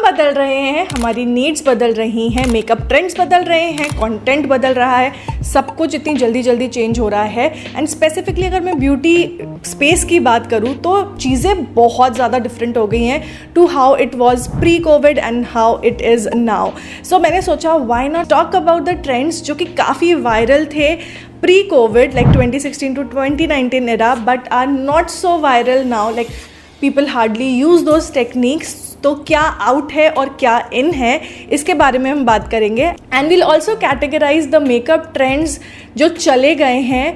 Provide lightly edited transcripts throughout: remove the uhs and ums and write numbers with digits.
बदल रहे हैं, हमारी नीड्स बदल रही हैं, मेकअप ट्रेंड्स बदल रहे हैं, कंटेंट बदल रहा है, सब कुछ इतनी जल्दी जल्दी चेंज हो रहा है। एंड स्पेसिफिकली अगर मैं ब्यूटी स्पेस की बात करूँ तो चीज़ें बहुत ज़्यादा डिफरेंट हो गई हैं to how it was pre COVID and how it is now. So मैंने सोचा why not talk about the trends जो कि काफ़ी वायरल थे pre COVID like 2016 to 2019 era but are not so viral now, like people hardly use those techniques। तो क्या out है और क्या इन है इसके बारे में हम बात करेंगे। And will also categorise the makeup trends जो चले गए हैं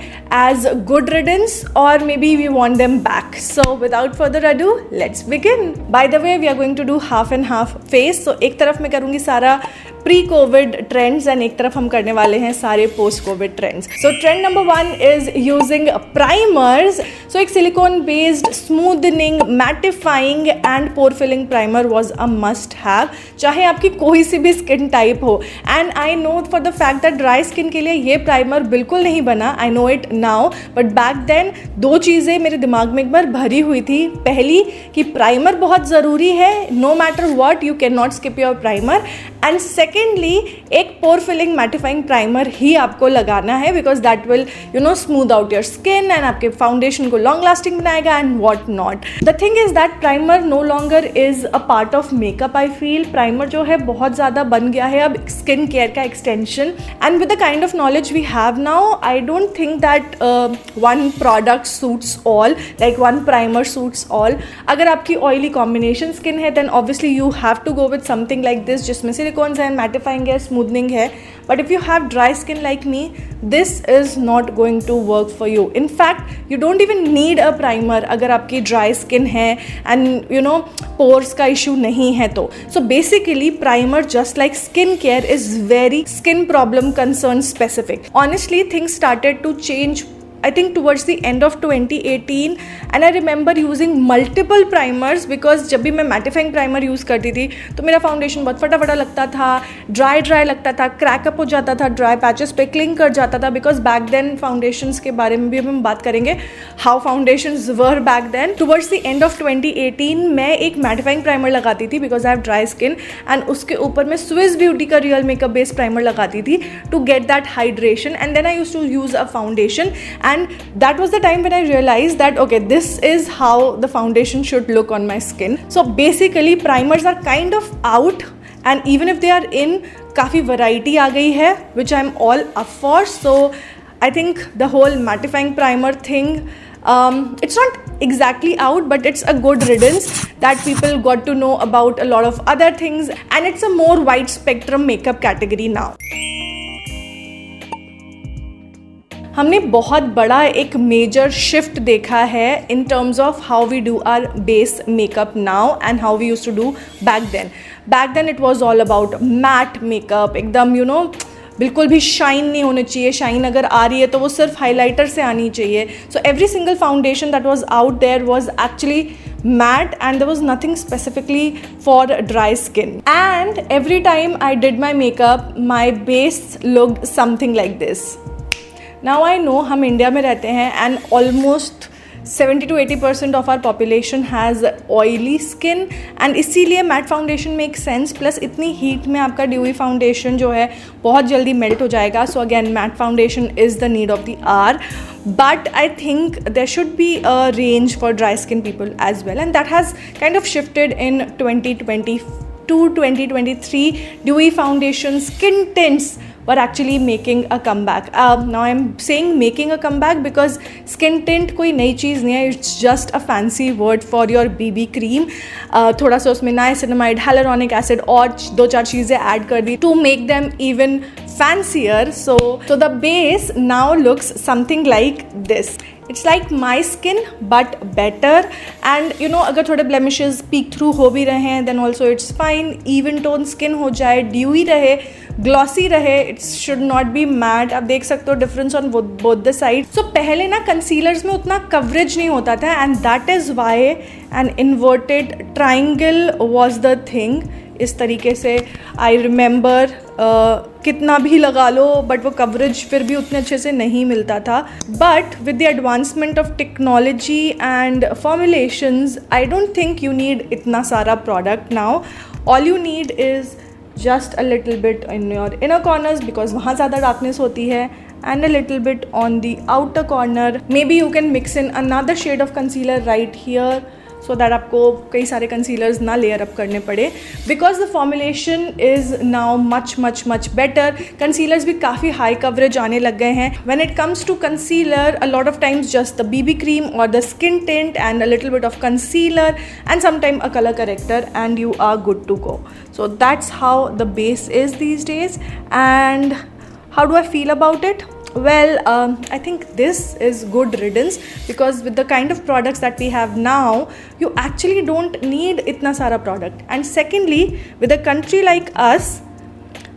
एज गुड रिडेंस और maybe we want them back. So without further ado let's begin. By the way we are going to do half and half face. So एक तरफ मैं करूँगी सारा प्री कोविड ट्रेंड्स एंड एक तरफ हम करने वाले हैं सारे post COVID trends. So trend number 1 is using primers. So एक silicone based smoothening mattifying and pore filling primer was a must have, चाहे आपकी कोई सी भी स्किन टाइप हो। And I know for the fact that dry skin के लिए ये प्राइमर बिल्कुल नहीं बना, I know it now, but back then दो चीज़ें मेरे दिमाग में एक बार भरी हुई थी। पहली कि प्राइमर बहुत ज़रूरी है, no matter what you can not skip your primer. And secondly एक पोर फिलिंग मैटिफाइंग प्राइमर ही आपको लगाना है because that will smooth out your skin and आपके फाउंडेशन को लॉन्ग लास्टिंग बनाएगा and what not. The thing is that primer no longer is a part of makeup. I feel primer जो है बहुत ज़्यादा बन गया है अब स्किन केयर का extension. And with the kind of knowledge we have now I don't think that one product suits all, like one primer suits all. अगर आपकी ऑयली कॉम्बिनेशन स्किन है then obviously you have to go with something like this जिसमें silicones है, mattifying है, smoothening है। But if you have dry skin like me this is not going to work for you. In fact you don't even need a primer अगर आपकी dry skin है and pores का issue नहीं है तो। So basically primer just like skin care is very skin problem concern specific. Honestly things started to change I think towards the end of 2018 and I remember using multiple primers because जब भी मैं mattifying primer use करती थी तो मेरा foundation बहुत फटाफटा लगता था, ड्राई लगता था, क्रैकअप हो जाता था, ड्राई पैचेस पे क्लिंग कर जाता था बिकॉज बैक देन फाउंडेशंस के बारे में भी हम बात करेंगे how foundations were back then. Towards the end of 2018 मैं एक मैटिफाइंग प्राइमर लगाती थी because I have dry skin and उसके ऊपर मैं स्विस ब्यूटी का रियल मेकअप बेस्ड प्राइमर लगाती थी to get that hydration and then I use to use a foundation. And that was the time when I realized that okay, this is how the foundation should look on my skin. So basically primers are kind of out and even if they are in, काफ़ी variety आ गई है which I'm all up for. So I think the whole mattifying primer thing it's not exactly out but it's a good riddance that people got to know about a lot of other things and it's a more wide spectrum makeup category now. हमने बहुत बड़ा एक major shift देखा है in terms of how we do our base makeup now and how we use to do back then. Back then it was all about matte makeup, एकदम बिल्कुल भी shine नहीं होनी चाहिए, शाइन अगर आ रही है तो वो सिर्फ हाइलाइटर से आनी चाहिए। So every single foundation that was out there was actually matte and there was nothing specifically for dry skin and every time I did my makeup my base looked something like this. Now I know हम India में रहते हैं and almost 70 to 80% of our population has oily skin and इसीलिए matte foundation makes sense plus इतनी heat में आपका dewy foundation जो है बहुत जल्दी melt हो जाएगा। So again matte foundation is the need of the hour but I think there should be a range for dry skin people as well and that has kind of shifted in 2022 2023. Dewy foundation skin tints were actually making a comeback. Now I'm saying making a comeback because skin tint कोई नई चीज़ नहीं है, it's just a fancy word for your BB cream. थोड़ा सा उसमें niacinamide, hyaluronic acid और दो चार चीज़ें ऐड कर दी to make them even fancier. So the base now looks something like this. It's like my skin but better and अगर थोड़े blemishes peek through हो भी रहे हैं then also it's fine. even tone skin हो जाए, dewy रहे, glossy रहे, it should not be matte. आप देख सकते हो difference on both the side. So पहले ना कंसीलर्स में उतना कवरेज नहीं होता था and that is why an inverted triangle was the thing. इस तरीके से आई रिमेंबर कितना भी लगा लो बट वो कवरेज फिर भी उतने अच्छे से नहीं मिलता था। But with the advancement of technology and formulations I don't think you need इतना सारा product now. All you need is just a little bit in your inner corners because वहाँ ज़्यादा darkness होती है, and a little bit on the outer corner. Maybe you can mix in another shade of concealer right here so that आपको कई सारे concealers ना layer up करने पड़े, because the formulation is now much better. Concealers भी काफ़ी high coverage आने लग गए हैं. When it comes to concealer, a lot of times just the BB cream or the skin tint and a little bit of concealer and sometime a color corrector and you are good to go. So that's how the base is these days. And how do I feel about it? Well, I think this is good riddance because with the kind of products that we have now, you actually don't need itna sara product. And secondly, with a country like us,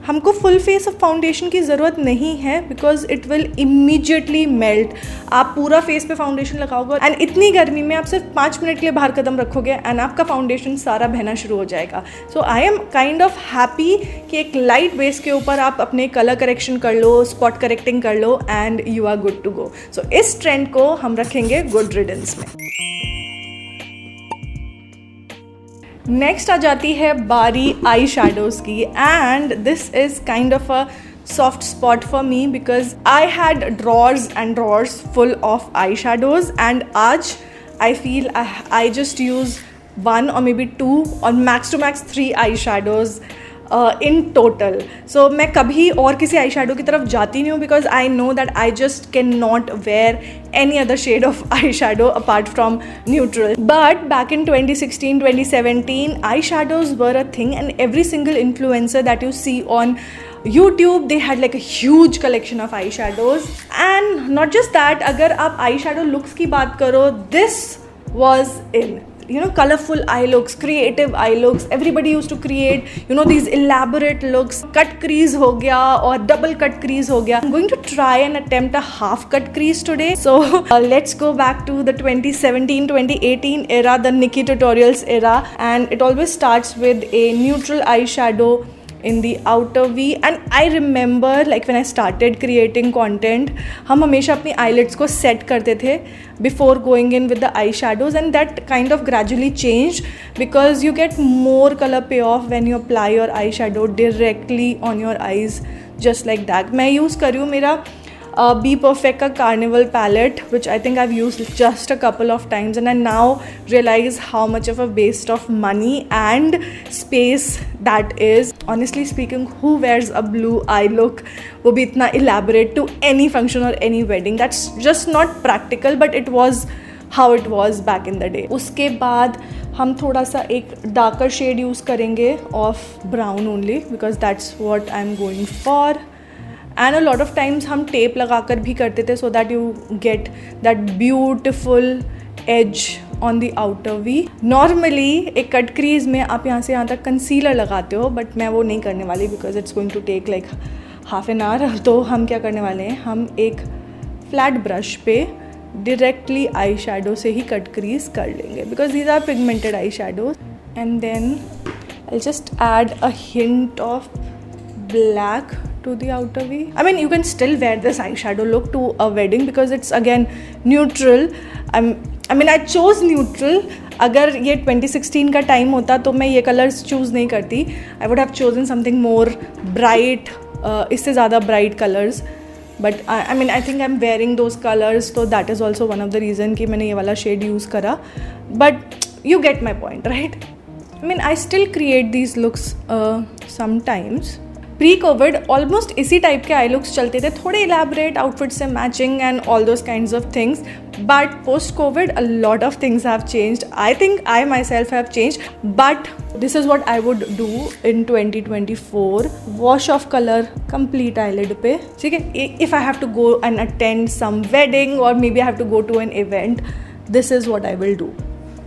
हमको full face of foundation की ज़रूरत नहीं है because it will immediately melt. आप पूरा face पे foundation लगाओगे and इतनी गर्मी में आप सिर्फ 5 मिनट के लिए बाहर कदम रखोगे एंड आपका फाउंडेशन सारा बहना शुरू हो जाएगा. So I am kind of happy कि एक लाइट बेस के ऊपर आप अपने कलर करेक्शन कर लो, स्पॉट करेक्टिंग कर लो and you are good to go. So इस ट्रेंड को हम रखेंगे गुड रिडन्स में. नेक्स्ट आ जाती है बारी आई शेडोज़ की and this is kind of a soft spot for me because I had drawers and drawers full of eyeshadows and आज I feel I just use 1 or maybe 2 or max to max 3 eyeshadows in total. So मैं कभी और किसी eye shadow की तरफ जाती नहीं हूँ because I know that I just cannot wear any other shade of eyeshadow apart from neutral. But back in 2016, 2017, eyeshadows were a thing and every single influencer that you see on YouTube, they had like a huge collection of eyeshadows. And not just that, अगर आप eyeshadow looks की बात करो, this was in. You know, colorful eye looks, creative eye looks. Everybody used to create, you know, these elaborate looks. Cut crease हो गया और double cut crease हो गया. I'm going to try and attempt a half cut crease today. So let's go back to the 2017-2018 era, the Nikki Tutorials era, and it always starts with a neutral eyeshadow in the outer V. And I remember like when I started creating content, हम हमेशा अपनी eyelids को set करते थे before going in with the eyeshadows, and that kind of gradually changed because you get more color payoff when you apply your eyeshadow directly on your eyes just like that. मैं use कर रही हूँ मेरा Be Perfect का Carnival palette, which I think I've used just a couple of times, and I now realize how much of a waste of money and space that is. Honestly speaking, who wears a blue eye look वो भी इतना elaborate to any function or any wedding? That's just not practical, but it was how it was back in the day. उसके बाद हम थोड़ा सा एक darker shade use करेंगे of brown only because that's what I'm going for. And a lot of times हम tape लगा कर भी करते थे so that you get that beautiful edge on the outer V. Normally एक कट क्रीज में आप यहाँ से यहाँ तक कंसीलर लगाते हो, बट मैं वो नहीं करने वाली because it's going to take like half an hour. तो हम क्या करने वाले हैं, हम एक फ्लैट ब्रश पे directly आई शेडो से ही कट क्रीज कर लेंगे because these are pigmented eye shadows. And then I'll just add a hint of black to the outer V. I mean, you can still wear this eyeshadow look to a wedding because it's again neutral. I mean, I chose neutral. अगर ये 2016 का time होता तो मैं ये colours choose नहीं करती. I would have chosen something more bright, इससे ज़्यादा bright colors. But I mean, I think I'm wearing those colors, so that is also one of the reason कि मैंने ये वाला shade use करा. But you get my point, right? I mean, I still create these looks sometimes. Pre covid almost इसी type के eye looks चलते थे, थोड़े इलेबरेट आउटफिट से matching and all those kinds of things. But post covid a lot of things have changed. I think I myself have changed, but this is what I would do in 2024. Wash of colour complete eyelid पे, ठीक है. If I have to go and attend some wedding और may B I have to go to an event, this is what I will do.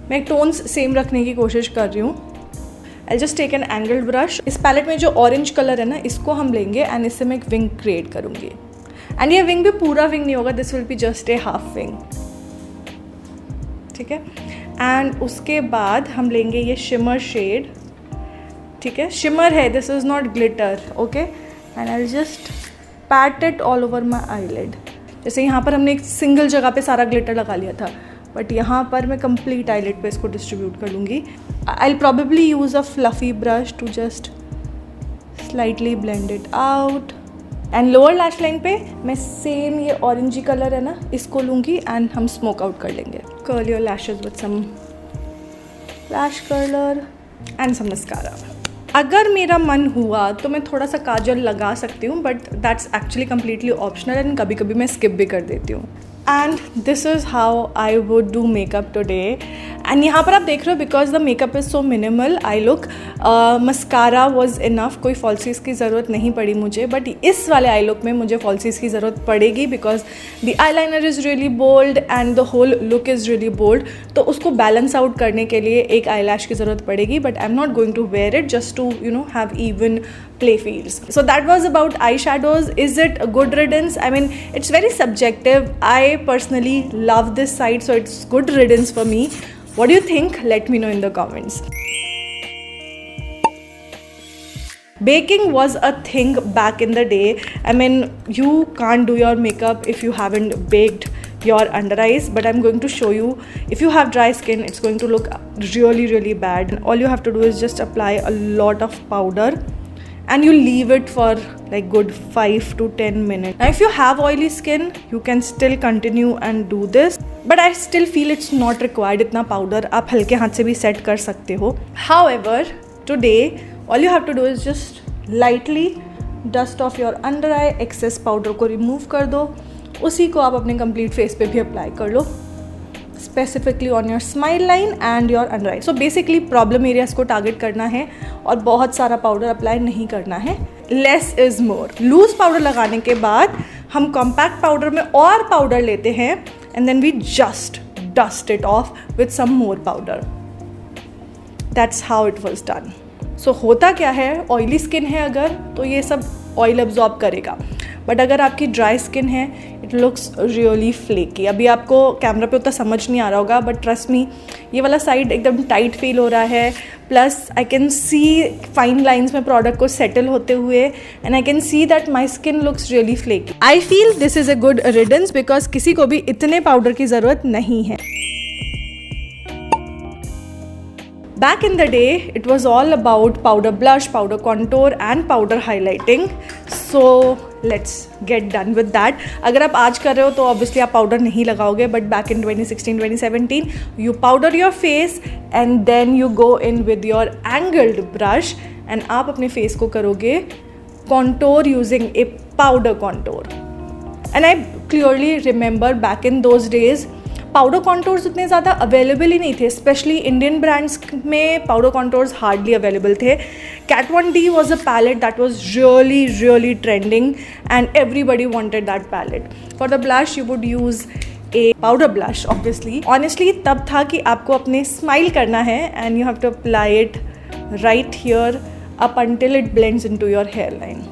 मैं tones same रखने की कोशिश कर रही हूँ. I'll just take an angled brush. इस palette में जो ऑरेंज कलर है ना, इसको हम लेंगे एंड इससे मैं एक विंग क्रिएट करूँगी. एंड ये विंग भी पूरा विंग नहीं होगा, this will be just a half wing, ठीक है. एंड उसके बाद हम लेंगे ये शिमर शेड, ठीक है. शिमर है, this is not glitter, okay. And I will just PAT it all over my eyelid. जैसे यहाँ पर हमने एक सिंगल जगह पे सारा ग्लिटर लगा लिया था, बट यहाँ पर मैं कंप्लीट आईलिड पे इसको डिस्ट्रीब्यूट कर लूँगी. I will probably use a fluffy brush to just slightly blend it out. And lower lash line पे मैं सेम ये ऑरेंजी कलर है ना, इसको लूँगी एंड हम स्मोक आउट कर लेंगे. Curl your lashes with some lash curler and some mascara. अगर मेरा मन हुआ तो मैं थोड़ा सा काजल लगा सकती हूँ, but that's actually completely optional and कभी कभी मैं स्किप भी कर देती हूँ. And this is how I would do makeup today. And यहाँ पर आप देख रहे हो because the makeup is so minimal I look. Mascara was enough, कोई फॉल्सीज की ज़रूरत नहीं पड़ी मुझे. बट इस वाले आई लुक में मुझे फॉल्सीज की ज़रूरत पड़ेगी because the eyeliner is really bold and the whole look is really bold. तो उसको बैलेंस आउट करने के लिए एक आई लैश की ज़रूरत पड़ेगी. But I am not going to wear it just to have even play fields. So that was about eyeshadows. Is it a good riddance? I mean, it's very subjective. I personally love this side, so it's good riddance for me. What do you think? Let me know in the comments. Baking was a thing back in the day. I mean, you can't do your makeup if you haven't baked your under eyes, but I'm going to show you. If you have dry skin, it's going to look really bad. All you have to do is just apply a lot of powder and you leave it for like good 5 to 10 minutes. Now if you have oily skin, you can still continue and do this, but I still feel it's not required. इतना powder आप हल्के हाथ से भी set कर सकते हो. However, today all you have to do is just lightly dust off your under eye, excess powder को remove कर दो. उसी को आप अपने कंप्लीट फेस पे भी अप्लाई कर लो, specifically on your smile line and your under eye. So basically problem areas को टारगेट करना है और बहुत सारा पाउडर अप्लाई नहीं करना है. Less is more. Loose powder लगाने के बाद हम कॉम्पैक्ट पाउडर में और पाउडर लेते हैं and then we just dust it off with some more powder. That's how it was done. So होता क्या है, ऑयली स्किन है अगर तो ये सब ऑयल एब्जॉर्ब करेगा, बट अगर आपकी ड्राई स्किन है इट लुक्स रियली फ्लेकी. अभी आपको कैमरा पे उतना समझ नहीं आ रहा होगा, बट ट्रस्ट मी ये वाला साइड एकदम टाइट फील हो रहा है. Plus I can see fine lines में प्रोडक्ट को सेटल होते हुए and I can see that my skin looks really flaky. I feel this is a good riddance because किसी को भी इतने पाउडर की ज़रूरत नहीं है. Back in the day, it was all about powder blush, powder contour and powder highlighting. So let's get done with that. अगर आप आज कर रहे हो तो obviously आप powder नहीं लगाओगे, but back in 2016-2017, you powder your face and then you go in with your angled brush and आप अपने face को करोगे contour using a powder contour. And I clearly remember back in those days, powder contours उतने ज़्यादा available ही नहीं थे. Specially Indian brands में powder contours hardly available थे. Kat Von D was a palette that was really trending and everybody wanted that palette. For the blush you would use a powder blush obviously. Honestly तब था कि आपको अपने smile करना है and you have to apply it right here up until it blends into your hairline.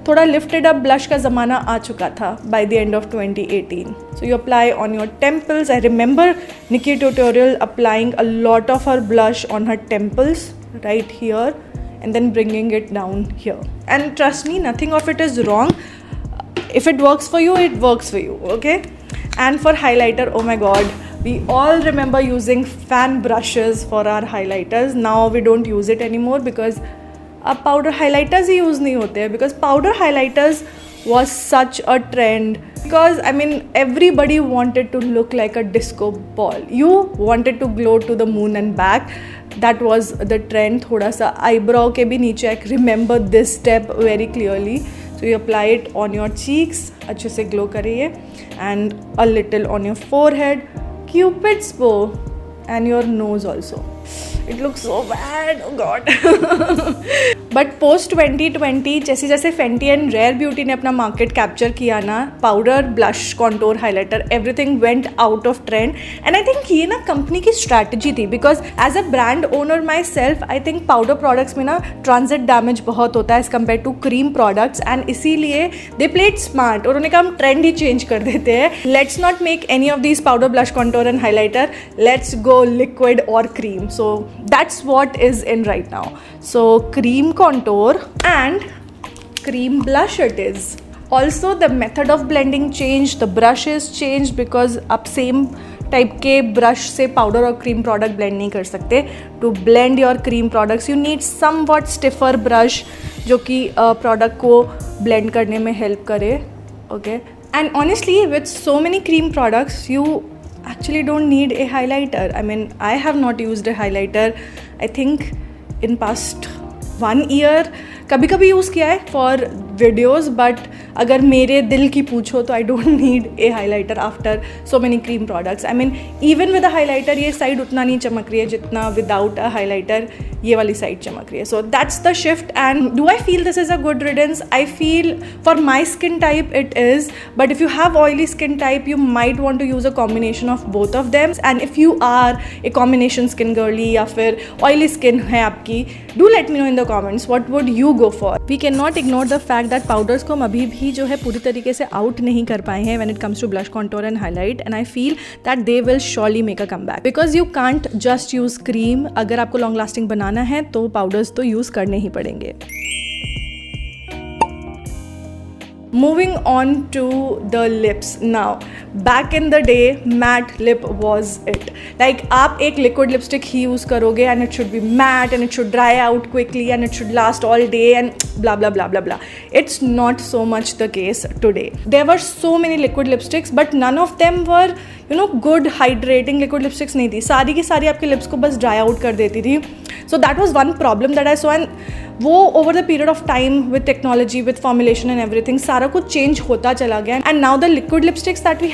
थोड़ा lifted up blush का ज़माना आ चुका था by the end of 2018. So you apply on your temples. I remember Nikki Tutorial applying a lot of her blush on her temples right here and then bringing it down here. And trust me, nothing of it is wrong. If it works for you, it works for you, okay? And for highlighter, oh my god, we all remember using fan brushes for our highlighters. Now we don't use it anymore because अब powder highlighters ही use नहीं होते हैं. Because powder highlighters was such a trend because I mean everybody wanted to look like a disco ball. You wanted to glow to the moon and back. That was the trend. थोड़ा सा eyebrow के भी नीचे I remember this step very clearly. So you apply it on your cheeks, अच्छे से glow करिए, and a little on your forehead, cupids बो and your nose also. It looks so bad, oh god. But post 2020 जैसे जैसे Fenty and rare beauty ने अपना market capture किया ना, powder, blush, contour, highlighter, everything went out of trend. And I think ये ना company की strategy थी. Because as a brand owner myself I think powder products में ना ट्रांजिट डैमेज बहुत होता है as compare to cream products. And इसीलिए दे प्लेड स्मार्ट और उन्होंने कहा हम ट्रेंड ही चेंज कर देते हैं. Let's not make any of this powder, blush, contour and highlighter. Let's go liquid और cream. So that's what is in right now. So cream contour and cream blush it is. Also the method of blending changed, the brushes changed because अब same type के brush से powder और cream product blend नहीं कर सकते. To blend your cream products you need somewhat stiffer brush जो कि product को ब्लेंड करने में हेल्प करे. Okay, and honestly with so many cream products you actually don't need a highlighter. I mean, I have not used a highlighter I think in past 1 year. कभी कभी use किया है for videos, but अगर मेरे दिल की पूछो तो I don't need a highlighter after so many cream products. I mean even with a highlighter ये साइड उतना नहीं चमक रही है जितना विदाउट अ हाईलाइटर ये वाली साइड चमक रही है. So that's the shift. And do I feel this is a good riddance? I feel for my skin type it is, but if you have oily skin type you might want to use a combination of both of them. And if you are a combination skin girly या फिर oily skin है आपकी, do let me know in the comments what would you go for. We cannot ignore the fact that powders को हम अभी भी जो है पूरी तरीके से आउट नहीं कर पाए हैं when it comes to blush, contour and highlight, and I feel that they will surely make a comeback because you can't just use cream. अगर आपको long lasting बनाना है तो powders तो use करने ही पड़ेंगे. Moving on to the lips now. Back in the day, matte lip was it. Like आप एक liquid lipstick ही use करोगे and it should be matte and it should dry out quickly and it should last all day and blah blah blah blah blah. It's not so much the case today. There were so many liquid lipsticks but none of them were good hydrating liquid lipsticks नहीं थी. सारी की सारी आपके lips को बस dry out कर देती थी. So that was one problem that I saw, and वो over the period of time with technology, with formulation and everything, सारा कुछ change होता चला गया. And now the liquid lipsticks that we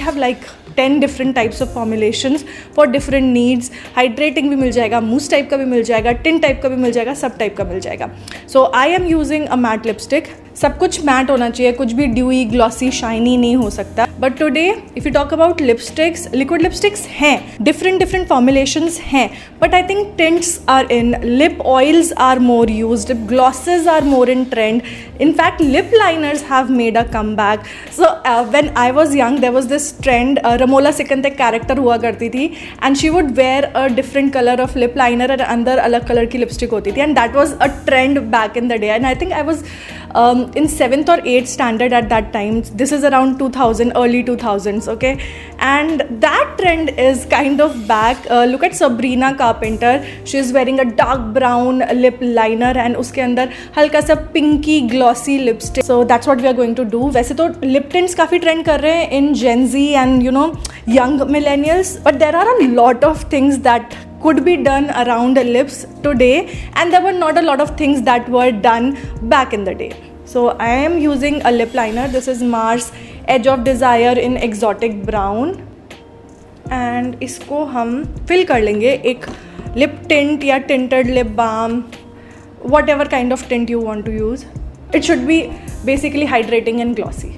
have like 10 different types of formulations for different needs. Hydrating भी मिल जाएगा, mousse type का भी मिल जाएगा, tint टाइप का भी मिल जाएगा, सब टाइप का मिल जाएगा. So I am using a matte lipstick. सब कुछ मैट होना चाहिए, कुछ भी ड्यूई ग्लॉसी शाइनी नहीं हो सकता. But today if you talk about lipsticks, liquid lipsticks हैं, डिफरेंट फॉर्मुलेशंस हैं, but I think tints are in, lip oils are more used, lip glosses are more in trend. In fact, lip liners have made a comeback. So when I was young, there was this trend. Ramola Sikant एक character हुआ करती थी, and she would wear a different color of lip liner और अंदर अलग color की lipstick होती थी, and that was a trend back in the day. And I think I was in 7th or 8th standard at that time. This is around 2000, early 2000s, okay? And that trend is kind of back. Look at Sabrina Carpenter. She is wearing a dark brown lip liner and उसके अंदर हल्का सा pinky glossy lipstick. So that's what we are going to do. वैसे तो lip tints काफ़ी trend कर रहे हैं in Gen Z and young millennials, but there are a lot of things that could be done around the lips today, and there were not a lot of things that were done back in the day. So I am using a lip liner. This is Mars Edge of Desire in Exotic Brown, and इसको हम fill कर लेंगे एक lip tint या tinted lip balm, whatever kind of tint you want to use. It should be basically hydrating and glossy.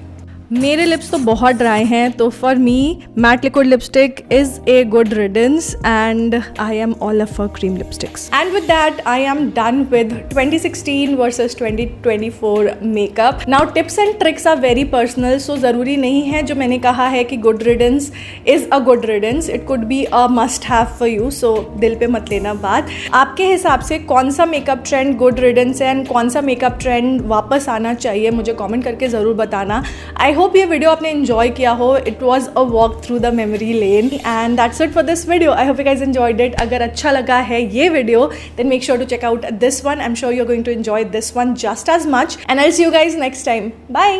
मेरे lips तो बहुत dry हैं, तो for me matte liquid lipstick is a good riddance and I am all up for cream lipsticks. And with that I am done with 2016 versus 2024 makeup. Now tips and tricks are very personal, so ज़रूरी नहीं है जो मैंने कहा है कि good riddance is a good riddance. It could be a must have for you, so दिल पे मत लेना बात. आपके हिसाब से कौन सा मेकअप ट्रेंड गुड रिडेंस है एंड कौन सा मेकअप ट्रेंड वापस आना चाहिए, मुझे कॉमेंट करके ज़रूर बताना. आई होप ये वीडियो आपने एंजॉय किया हो. It was a walk through the memory lane and that's it for this video. I hope you guys enjoyed it. अगर अच्छा लगा है ये video then make sure to check out this one. I am sure you are going to enjoy this one just as much and I will see you guys next time. Bye.